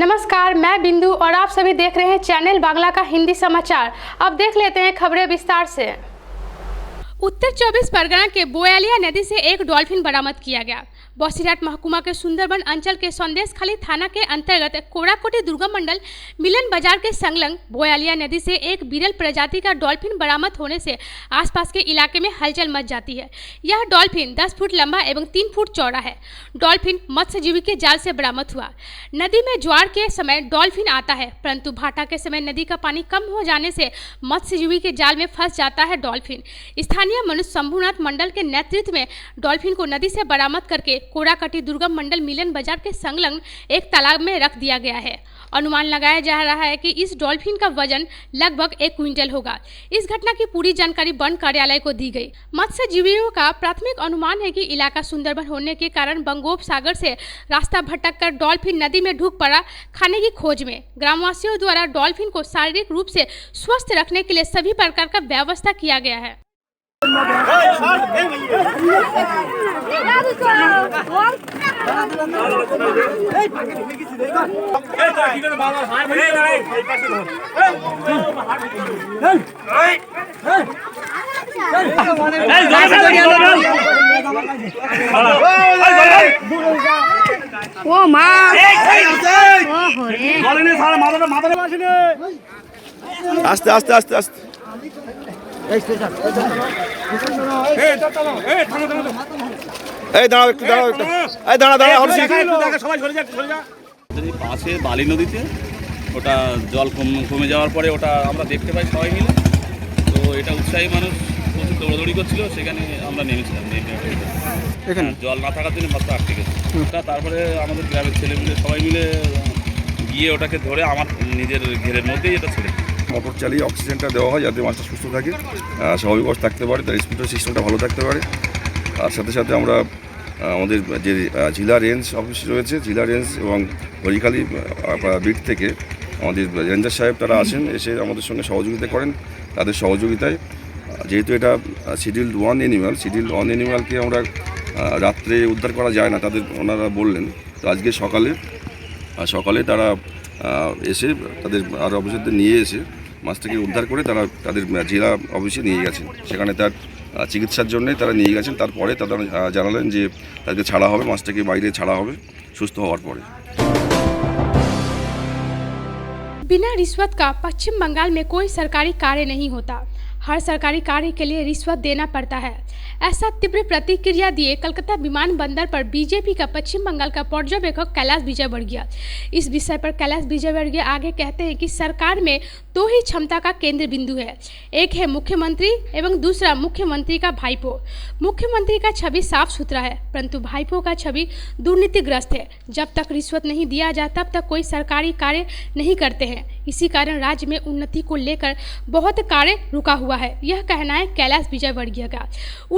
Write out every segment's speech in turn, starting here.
नमस्कार, मैं बिंदु और आप सभी देख रहे हैं चैनल बांग्ला का हिंदी समाचार। अब देख लेते हैं खबरें विस्तार से। उत्तर 24 परगना के बोयालिया नदी से एक डॉल्फिन बरामद किया गया। बसीरहाट महकुमा के सुंदरबन अंचल के संदेशखाली थाना के अंतर्गत कोराकोटी दुर्गम मंडल मिलन बाजार के संलग्न बोयालिया नदी से एक विरल प्रजाति का डॉल्फिन बरामद होने से आसपास के इलाके में हलचल मच जाती है। यह डॉल्फिन 10 फुट लंबा एवं 3 फुट चौड़ा है। डॉल्फिन मत्स्यजीवी के जाल से बरामद हुआ। नदी में ज्वार के समय डॉल्फिन आता है, परंतु भाटा के समय नदी का पानी कम हो जाने से मत्स्यजीवी के जाल में फंस जाता है डॉल्फिन। स्थानीय मनुष्य शंभुनाथ मंडल के नेतृत्व में डॉल्फिन को नदी से बरामद करके कोराकटी दुर्गम मंडल मिलन बाजार के संलग्न एक तालाब में रख दिया गया है। अनुमान लगाया जा रहा है कि इस डॉल्फिन का वजन लगभग 1 क्विंटल होगा। इस घटना की पूरी जानकारी वन कार्यालय को दी गई। मत्स्यजीवियों का प्राथमिक अनुमान है कि इलाका सुंदरबन होने के कारण बंगोपसागर से रास्ता भटककर डॉल्फिन नदी में ढूक पड़ा खाने की खोज में। ग्रामवासियों द्वारा डॉल्फिन को शारीरिक रूप से स्वस्थ रखने के लिए सभी प्रकार का व्यवस्था किया गया है। ओ माँ आस्ते आस्ते आस्ते आस्ते দাঁড়াও একটু দাঁড়াও একটু দাঁড়া পাশে বালি নদীতে ওটা জল কমে যাওয়ার পরে ওটা আমরা দেখতে পাই সবাই মিলে। তো এটা উৎসাহী মানুষ প্রচুর দৌড়াদৌড়ি করছিল, সেখানে আমরা নেমেছিলাম। এখানে জল না থাকার জন্য মাত্র আটকে গেছে। তারপরে আমাদের গ্রামের ছেলেমিলে সবাই মিলে গিয়ে ওটাকে ধরে আমার নিজের ঘেরের মধ্যেই এটা ছেড়ে মোটর চালিয়ে অক্সিজেনটা দেওয়া হয় যাতে মাছটা সুস্থ থাকে, স্বাভাবিক অবস্থা থাকতে পারে, তার রেসপিরেটরি সিস্টেমটা ভালো থাকতে পারে। আর সাথে সাথে আমরা আমাদের যে জেলা রেঞ্জ অফিস রয়েছে, জেলা রেঞ্জ এবং হরিখালি বিট থেকে আমাদের রেঞ্জার সাহেব তারা আসেন, এসে আমাদের সঙ্গে সহযোগিতা করেন। তাদের সহযোগিতায় যেহেতু এটা শিডিউল 1 অ্যানিম্যালকে আমরা রাত্রে উদ্ধার করা যায় না, ওনারা বললেন। তো আজকে সকালে তারা এসে তাদের আর অফিসারদের নিয়ে এসে মাছটাকে উদ্ধার করে তারা তাদের জেলা অফিসে নিয়ে গেছেন। সেখানে তার চিকিৎসার জন্যই তারা নিয়ে গেছেন। তারপরে তারা জানালেন যে তাদেরকে ছাড়া হবে, মাছটাকে বাইরে ছাড়া হবে সুস্থ হওয়ার পরে। बिना रिश्वत का पश्चिम बंगाल में कोई सरकारी कार्य नहीं होता। हर सरकारी कार्य के लिए रिश्वत देना पड़ता है। ऐसा तीव्र प्रतिक्रिया दिए कलकत्ता विमानबंदर पर बीजेपी का पश्चिम बंगाल का पर्यवेक्षक कैलाश विजयवर्गीय। इस विषय पर कैलाश विजयवर्गीय आगे कहते हैं कि सरकार में 2 ही क्षमता का केंद्र बिंदु है, एक है मुख्यमंत्री एवं दूसरा मुख्यमंत्री का भाईपो। मुख्यमंत्री का छवि साफ सुथरा है, परंतु भाईपो का छवि दुर्नीतिग्रस्त है। जब तक रिश्वत नहीं दिया जाए तब तक कोई सरकारी कार्य नहीं करते हैं। इसी कारण राज्य में उन्नति को लेकर बहुत कार्य रुका हुआ है। यह कहना है कैलाश विजयवर्गीय का।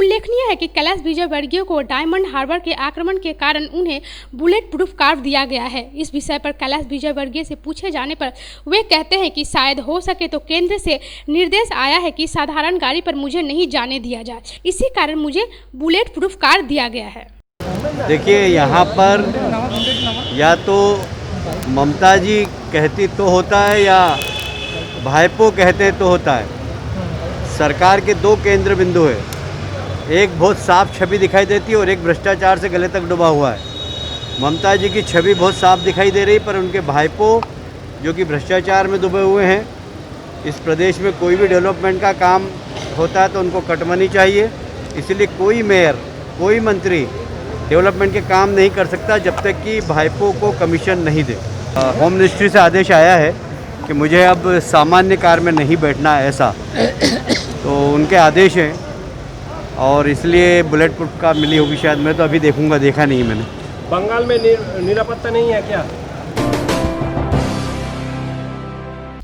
उल्लेखनीय है कि कैलाश विजयवर्गीय को डायमंड हार्बर के आक्रमण के कारण उन्हें बुलेट प्रूफ कार दिया गया है। इस विषय पर कैलाश विजयवर्गीय से पूछे जाने पर वे कहते हैं कि शायद हो सके तो केंद्र से निर्देश आया है कि साधारण गाड़ी पर मुझे नहीं जाने दिया जाए, इसी कारण मुझे बुलेट प्रूफ कार दिया गया है। देखिए, यहाँ पर या तो ममता जी कहती तो होता है या भाईपो कहते हैं तो होता है। सरकार के 2 केंद्र बिंदु है, एक बहुत साफ छवि दिखाई देती है और एक भ्रष्टाचार से गले तक डूबा हुआ है। ममता जी की छवि बहुत साफ दिखाई दे रही, पर उनके भाईपो जो कि भ्रष्टाचार में डूबे हुए हैं। इस प्रदेश में कोई भी डेवलपमेंट का काम होता है तो उनको कटमनी चाहिए, इसलिए कोई मेयर कोई मंत्री डेवलपमेंट के काम नहीं कर सकता जब तक कि भाईपो को कमीशन नहीं दे। होम मिनिस्ट्री से आदेश आया है कि मुझे अब सामान्य कार में नहीं बैठना है, ऐसा तो उनके आदेश हैं और इसलिए बुलेट प्रूफ कार मिली होगी शायद। मैं तो अभी देखूंगा, देखा नहीं मैंने। बंगाल में निरापत्ता नहीं है क्या?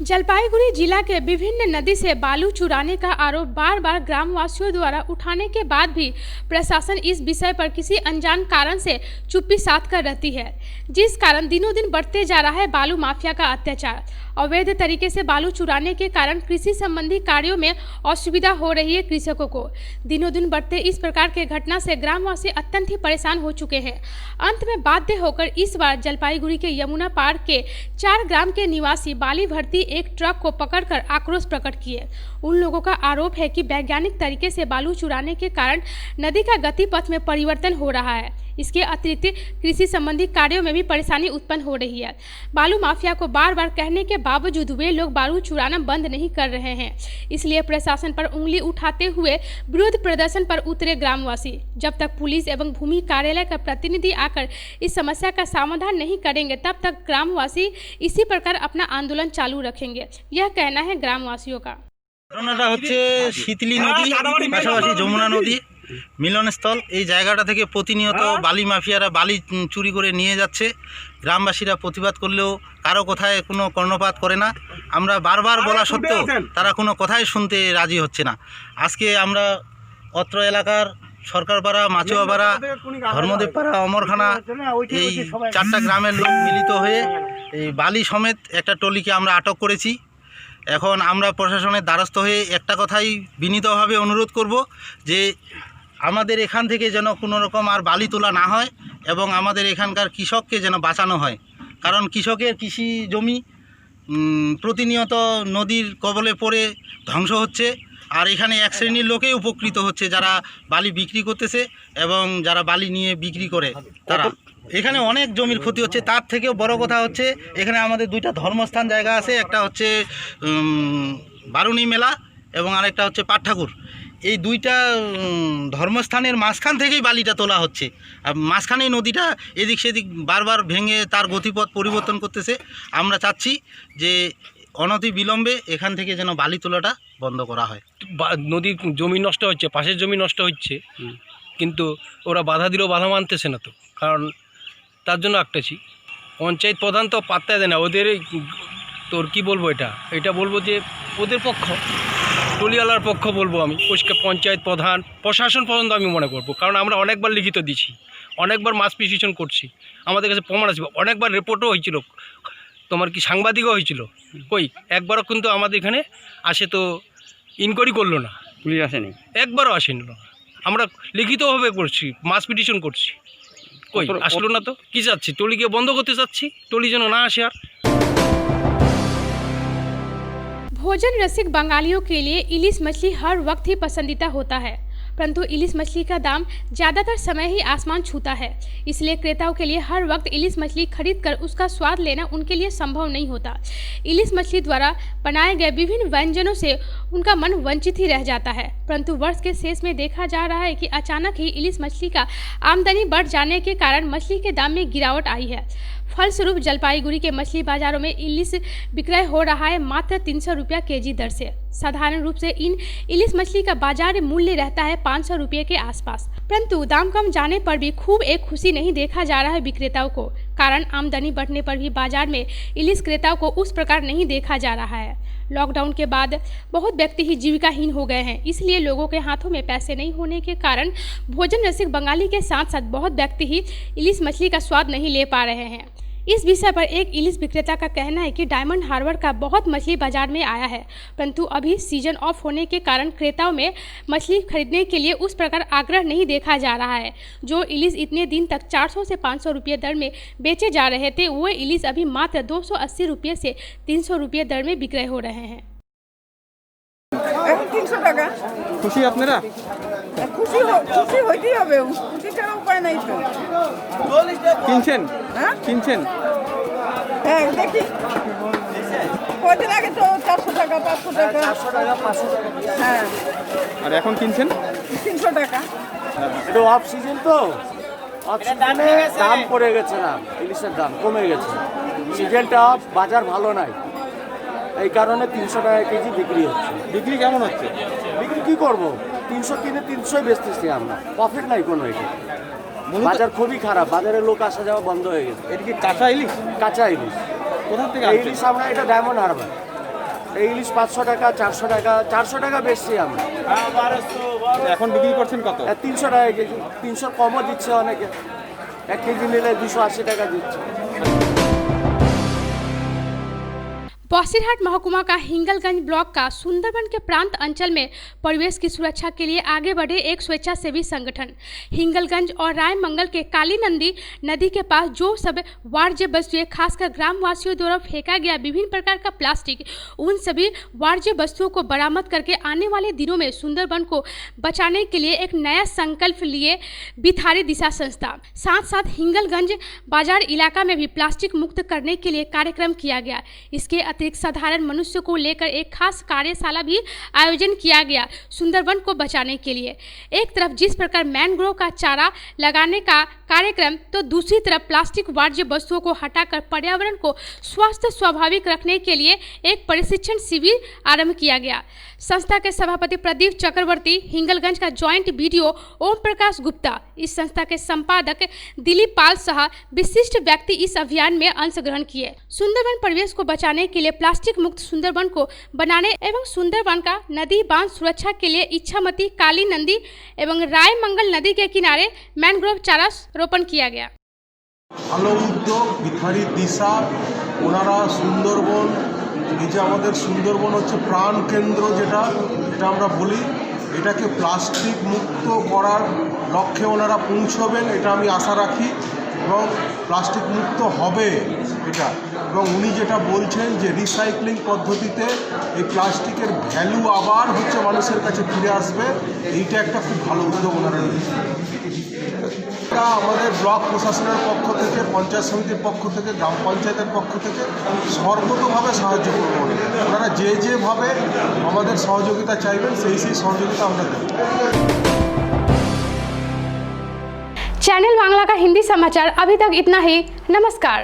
जलपाईगुड़ी जिला के विभिन्न नदी से बालू चुराने का आरोप बार बार ग्रामवासियों द्वारा उठाने के बाद भी प्रशासन इस विषय पर किसी अनजान कारण से चुप्पी साध कर रहती है, जिस कारण दिनों दिन बढ़ते जा रहा है बालू माफिया का अत्याचार। अवैध तरीके से बालू चुराने के कारण कृषि संबंधी कार्यों में असुविधा हो रही है कृषकों को। दिनों दिन बढ़ते इस प्रकार के घटना से ग्रामवासी अत्यंत ही परेशान हो चुके हैं। अंत में बाध्य होकर इस बार जलपाईगुड़ी के यमुना पार के 4 ग्राम के निवासी बाली भर्ती एक ट्रक को पकड़कर आक्रोश प्रकट किए। उन लोगों का आरोप है कि वैज्ञानिक तरीके से बालू चुराने के कारण नदी का गति पथ में परिवर्तन हो रहा है। इसके अतिरिक्त कृषि संबंधी कार्यों में भी परेशानी उत्पन्न हो रही है। बालू माफिया को बार बार कहने के बावजूद वे लोग बालू चुराना बंद नहीं कर रहे हैं। इसलिए प्रशासन पर उंगली उठाते हुए विरोध प्रदर्शन पर उतरे ग्रामवासी। जब तक पुलिस एवं भूमि कार्यालय का प्रतिनिधि आकर इस समस्या का समाधान नहीं करेंगे, तब तक ग्रामवासी इसी प्रकार अपना आंदोलन चालू रखेंगे। यह कहना है ग्रामवासियों का। ঘটনাটা হচ্ছে শীতলী নদী পাশাপাশি যমুনা নদী মিলনস্থল। এই জায়গাটা থেকে প্রতিনিয়ত বালি মাফিয়ারা বালি চুরি করে নিয়ে যাচ্ছে। গ্রামবাসীরা প্রতিবাদ করলেও কারো কথায় কোনো কর্ণপাত করে না। আমরা বারবার বলা সত্ত্বেও তারা কোনো কথাই শুনতে রাজি হচ্ছে না। আজকে আমরা অত্র এলাকার সরকারপাড়া, মাচুয়াপাড়া, ধর্মদেবপাড়া, অমরখানা এই 4টা গ্রামের লোক মিলিত হয়ে এই বালি সমেত একটা টলিকে আমরা আটক করেছি। এখন আমরা প্রশাসনের দ্বারস্থ হয়ে একটা কথাই বিনীতভাবে অনুরোধ করব যে আমাদের এখান থেকে যেন কোনো রকম আর বালি তোলা না হয় এবং আমাদের এখানকার কৃষককে যেন বাঁচানো হয়। কারণ কৃষকের কৃষি জমি প্রতিনিয়ত নদীর কবলে পড়ে ধ্বংস হচ্ছে। আর এখানে এক শ্রেণীর লোকেই উপকৃত হচ্ছে, যারা বালি বিক্রি করতেছে এবং যারা বালি নিয়ে বিক্রি করে তারা। এখানে অনেক জমির ক্ষতি হচ্ছে। তার থেকেও বড় কথা হচ্ছে এখানে আমাদের 2টা ধর্মস্থান জায়গা আছে। একটা হচ্ছে বারুণী মেলা এবং আরেকটা হচ্ছে পাটঠাকুর। এই 2টা ধর্মস্থানের মাঝখান থেকেই বালিটা তোলা হচ্ছে। আর মাঝখানেই নদীটা এদিক সেদিক বারবার ভেঙে তার গতিপথ পরিবর্তন করতেছে। আমরা চাচ্ছি যে অনতি বিলম্বে এখান থেকে যেন বালি তোলাটা বন্ধ করা হয়। নদীর জমি নষ্ট হচ্ছে, পাশের জমি নষ্ট হচ্ছে, কিন্তু ওরা বাধা দিলেও বাধা মানতেছে না। তো কারণ তার জন্য একটাছি পঞ্চায়েত প্রধান তো পাত্তা দেয় না ওদের। তোর কি বলবো, এটা বলবো যে ওদের পক্ষ, টলিওয়ালার পক্ষ বলবো আমি। পঞ্চায়েত প্রধান, প্রশাসন পর্যন্ত আমি মনে করবো। কারণ আমরা অনেকবার লিখিত দিছি, অনেকবার মাস পিটিশন করছি, আমাদের কাছে প্রমাণ আছে, অনেকবার রিপোর্টও হয়েছিল, তোমার কি সাংবাদিকও হয়েছিল। কই একবারও কিন্তু আমাদের এখানে আসে তো ইনকোয়ারি করলো না, পুলিশ আসেনি, একবারও আসেনি। আমরা লিখিতভাবে করছি, মাস পিটিশন করছি, কই আসলো না। তো কি চাচ্ছি, টলিকে বন্ধ করতে চাচ্ছি, টলি যেন না আসে। আর भोजन रसिक बंगालियों के लिए इलिस मछली हर वक्त ही पसंदीदा होता है, परंतु इलिस मछली का दाम ज़्यादातर समय ही आसमान छूता है। इसलिए क्रेताओं के लिए हर वक्त इलिस मछली खरीद कर उसका स्वाद लेना उनके लिए संभव नहीं होता। इलिस मछली द्वारा बनाए गए विभिन्न व्यंजनों से उनका मन वंचित ही रह जाता है। परंतु वर्ष के शेष में देखा जा रहा है कि अचानक ही इलिस मछली का आमदनी बढ़ जाने के कारण मछली के दाम में गिरावट आई है। फलस्वरूप जलपाईगुड़ी के मछली बाजारों में इलिस विक्रय हो रहा है मात्र 300 रुपया केजी दर से। साधारण रूप से इन इलिस मछली का बाजार मूल्य रहता है 500 रुपये के आसपास, परंतु दाम कम जाने पर भी खूब एक खुशी नहीं देखा जा रहा है विक्रेताओं को। कारण आमदनी बढ़ने पर भी बाजार में इलिस क्रेताओं को उस प्रकार नहीं देखा जा रहा है। लॉकडाउन के बाद बहुत व्यक्ति ही जीविकाहीन हो गए हैं, इसलिए लोगों के हाथों में पैसे नहीं होने के कारण भोजन रसिक बंगाली के साथ साथ बहुत व्यक्ति ही इलिस मछली का स्वाद नहीं ले पा रहे हैं। इस विषय पर एक इलिस विक्रेता का कहना है कि डायमंड हार्बर का बहुत मछली बाजार में आया है, परंतु अभी सीजन ऑफ होने के कारण क्रेताओं में मछली खरीदने के लिए उस प्रकार आग्रह नहीं देखा जा रहा है। जो इलिस इतने दिन तक 400 से 500 रुपये दर में बेचे जा रहे थे, वो इलिस अभी मात्र 280 रुपये से 300 रुपये दर में विक्रय हो रहे हैं। 300 টাকা খুশি আপনারা? খুশি হইতেই হবে, খুশি ছাড়া উপায় নাই তো। কিনছেন? হ্যাঁ কিনছেন? হ্যাঁ দেখি কদিন আগে তো 400 টাকা 500 টাকা। হ্যাঁ আর এখন কিনছেন? 300 টাকা। এটা অফ সিজন তো, অফ সিজনে দাম পড়ে গেছে, না ইলিশের দাম কমে গেছে। সিজনটা অফ, বাজার ভালো নাই, এই কারণে 300 টাকা কেজি বিক্রি হচ্ছে। বিক্রি কেমন হচ্ছে? বিক্রি কী করবো, 300 কিনে 300 বেচতেছি আমরা, প্রফিট নাই কোনো। এটা বাজার খুবই খারাপ, বাজারে লোক আসা যাওয়া বন্ধ হয়ে গেছে। এটা কি কাঁচা ইলিশ? কাঁচা ইলিশ। কোথা থেকে এই ইলিশ আমরা, এটা ডায়মন্ড হারবার। ইলিশ 500 টাকা, 400 টাকা, 400 টাকা বেশি আমরা। এখন বিক্রি করছেন কত? 300 টাকা কেজি, 300 কমও দিচ্ছে অনেকে। 1 কেজি নিলে 280 টাকা দিচ্ছে। बौसीरहाट महकुमा का हिंगलगंज ब्लॉक का सुंदरबन के प्रांत अंचल में परिवेश की सुरक्षा के लिए आगे बढ़े एक स्वेच्छासेवी संगठन हिंगलगंज और रायमंगल के काली नंदी नदी के पास जो सब वाणिज्य वस्तुएं खासकर ग्रामवासियों द्वारा फेंका गया विभिन्न प्रकार का प्लास्टिक, उन सभी वाणिज्य वस्तुओं को बरामद करके आने वाले दिनों में सुंदरबन को बचाने के लिए एक नया संकल्प लिए बिथारी दिशा संस्था। साथ साथ हिंगलगंज बाजार इलाका में भी प्लास्टिक मुक्त करने के लिए कार्यक्रम किया गया। इसके अतिरिक्त साधारण मनुष्य को लेकर एक खास कार्यशाला भी आयोजन किया गया सुंदरबन को बचाने के लिए। एक तरफ जिस प्रकार मैनग्रोव का चारा लगाने का कार्यक्रम, तो दूसरी तरफ प्लास्टिक वाणिज्य वस्तुओं को हटाकर पर्यावरण को स्वस्थ स्वाभाविक रखने के लिए एक प्रशिक्षण शिविर आरंभ किया गया। संस्था के सभापति प्रदीप चक्रवर्ती, हिंगलगंज का ज्वाइंट बीडीओ ओम प्रकाश गुप्ता, इस संस्था के संपादक दिलीप पाल सह विशिष्ट व्यक्ति इस अभियान में अंशग्रहण किए। सुंदरबन परिवेश को बचाने के लिए प्लास्टिक मुक्त सुंदरबन को बनाने एवं सुंदरबन का नदी बांध सुरक्षा के लिए इच्छामती, काली नंदी एवं रायमंगल नदी के किनारे मैनग्रोव चारा रोपण किया गया। ভালো উদ্যোগ বিথারি দিশা, ওনারা সুন্দরবন, এই যে আমাদের সুন্দরবন হচ্ছে প্রাণ কেন্দ্র, যেটা আমরা বলি, এটাকে প্লাস্টিক মুক্ত করার লক্ষ্যে ওনারা পৌঁছবেন, এটা আমি আশা রাখি, এবং প্লাস্টিক মুক্ত হবে এটা। এবং উনি যেটা বলছেন যে রিসাইক্লিং পদ্ধতিতে এই প্লাস্টিকের ভ্যালু আবার হচ্ছে মানুষের কাছে ফিরে আসবে, এইটা একটা খুব ভালো উদ্যোগ ওনারা নিয়েছেন। এটা আমাদের ব্লক প্রশাসনের পক্ষ থেকে, পঞ্চায়েত সমিতির পক্ষ থেকে, গ্রাম পঞ্চায়েতের পক্ষ থেকে সর্বতোভাবে সাহায্য করবো। ওনারা যেভাবে আমাদের সহযোগিতা চাইবেন সেই সহযোগিতা আমরা দেব। चैनल बांग्ला का हिंदी समाचार अभी तक इतना ही। नमस्कार।